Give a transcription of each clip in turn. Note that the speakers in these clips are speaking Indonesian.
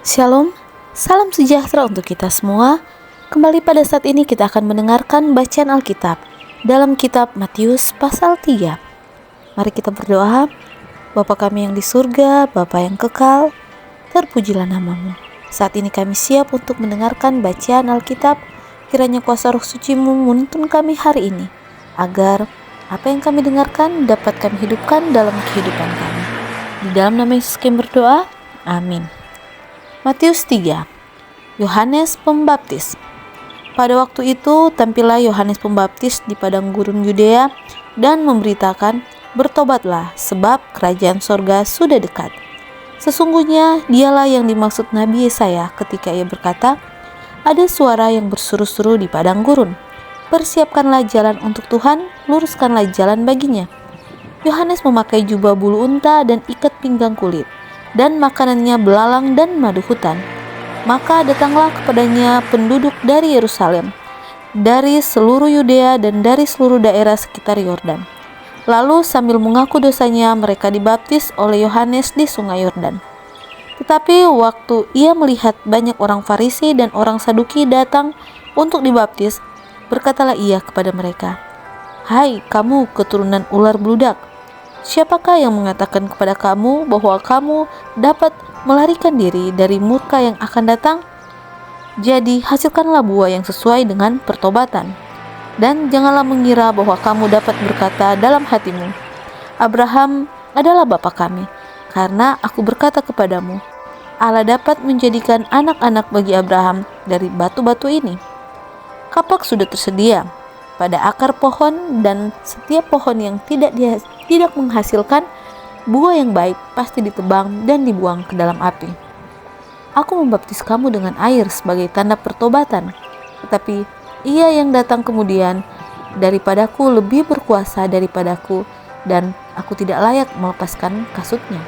Shalom, salam sejahtera untuk kita semua. Kembali pada saat ini kita akan mendengarkan bacaan Alkitab dalam kitab Matius pasal 3. Mari kita berdoa. Bapa kami yang di surga, Bapa yang kekal, terpujilah nama-Mu. Saat ini kami siap untuk mendengarkan bacaan Alkitab. Kiranya kuasa Roh Suci-Mu menuntun kami hari ini, agar apa yang kami dengarkan dapat kami hidupkan dalam kehidupan kami. Di dalam nama Yesus kami berdoa, amin. Matius 3. Yohanes Pembaptis. Pada waktu itu tampillah Yohanes Pembaptis di padang gurun Yudea dan memberitakan, "Bertobatlah, sebab kerajaan sorga sudah dekat." Sesungguhnya dialah yang dimaksud Nabi Yesaya ketika ia berkata, "Ada suara yang berseru-seru di padang gurun, persiapkanlah jalan untuk Tuhan, luruskanlah jalan baginya." Yohanes memakai jubah bulu unta dan ikat pinggang kulit, dan makanannya belalang dan madu hutan. Maka datanglah kepadanya penduduk dari Yerusalem, dari seluruh Yudea dan dari seluruh daerah sekitar Yordan. Lalu sambil mengaku dosanya, mereka dibaptis oleh Yohanes di sungai Yordan. Tetapi waktu ia melihat banyak orang Farisi dan orang Saduki datang untuk dibaptis, berkatalah ia kepada mereka, "Hai kamu keturunan ular beludak, siapakah yang mengatakan kepada kamu bahwa kamu dapat melarikan diri dari murka yang akan datang? Jadi hasilkanlah buah yang sesuai dengan pertobatan. Dan janganlah mengira bahwa kamu dapat berkata dalam hatimu, 'Abraham adalah bapa kami,' karena aku berkata kepadamu, Allah dapat menjadikan anak-anak bagi Abraham dari batu-batu ini. Kapak sudah tersedia pada akar pohon, dan setiap pohon yang tidak menghasilkan buah yang baik pasti ditebang dan dibuang ke dalam api. Aku membaptis kamu dengan air sebagai tanda pertobatan, tetapi ia yang datang kemudian daripadaku lebih berkuasa daripadaku, dan aku tidak layak melepaskan kasutnya.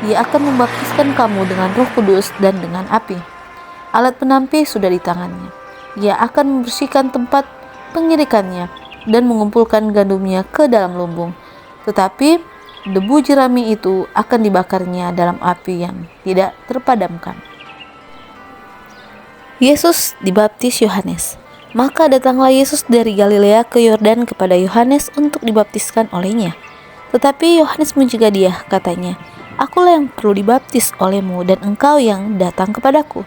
Ia akan membaptiskan kamu dengan Roh Kudus dan dengan api. Alat penampi sudah di tangannya. Ia akan membersihkan tempat pengirikannya dan mengumpulkan gandumnya ke dalam lumbung. Tetapi debu jerami itu akan dibakarnya dalam api yang tidak terpadamkan." Yesus dibaptis Yohanes. Maka datanglah Yesus dari Galilea ke Yordan kepada Yohanes untuk dibaptiskan olehnya. Tetapi Yohanes mencegah dia, katanya, "Akulah yang perlu dibaptis olehmu, dan engkau yang datang kepadaku."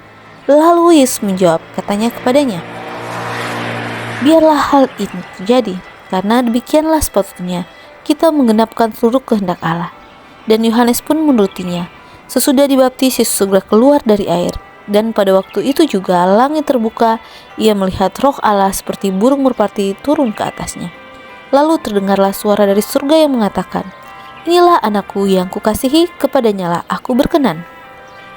Lalu Yesus menjawab, katanya kepadanya, "Biarlah hal ini terjadi, karena demikianlah sepatutnya kita menggenapkan seluruh kehendak Allah." Dan Yohanes pun menurutinya. Sesudah dibaptis, Yesus segera keluar dari air. Dan pada waktu itu juga langit terbuka, ia melihat Roh Allah seperti burung merpati turun ke atasnya. Lalu terdengarlah suara dari surga yang mengatakan, "Inilah anakku yang kukasihi, kepadanyalah aku berkenan."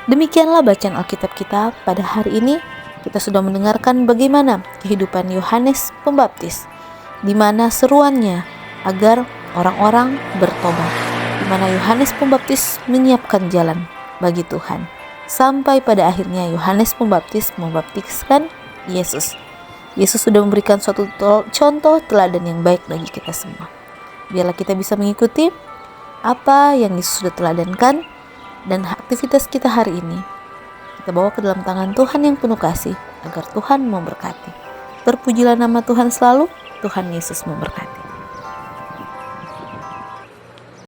Demikianlah bacaan Alkitab kita pada hari ini. Kita sudah mendengarkan bagaimana kehidupan Yohanes Pembaptis, di mana seruannya agar orang-orang bertobat, di mana Yohanes Pembaptis menyiapkan jalan bagi Tuhan, sampai pada akhirnya Yohanes Pembaptis membaptiskan Yesus. Yesus sudah memberikan suatu contoh teladan yang baik bagi kita semua. Biarlah kita bisa mengikuti apa yang Yesus sudah teladankan, dan aktivitas kita hari ini kita bawa ke dalam tangan Tuhan yang penuh kasih, agar Tuhan memberkati. Terpujilah nama Tuhan selalu. Tuhan Yesus memberkati.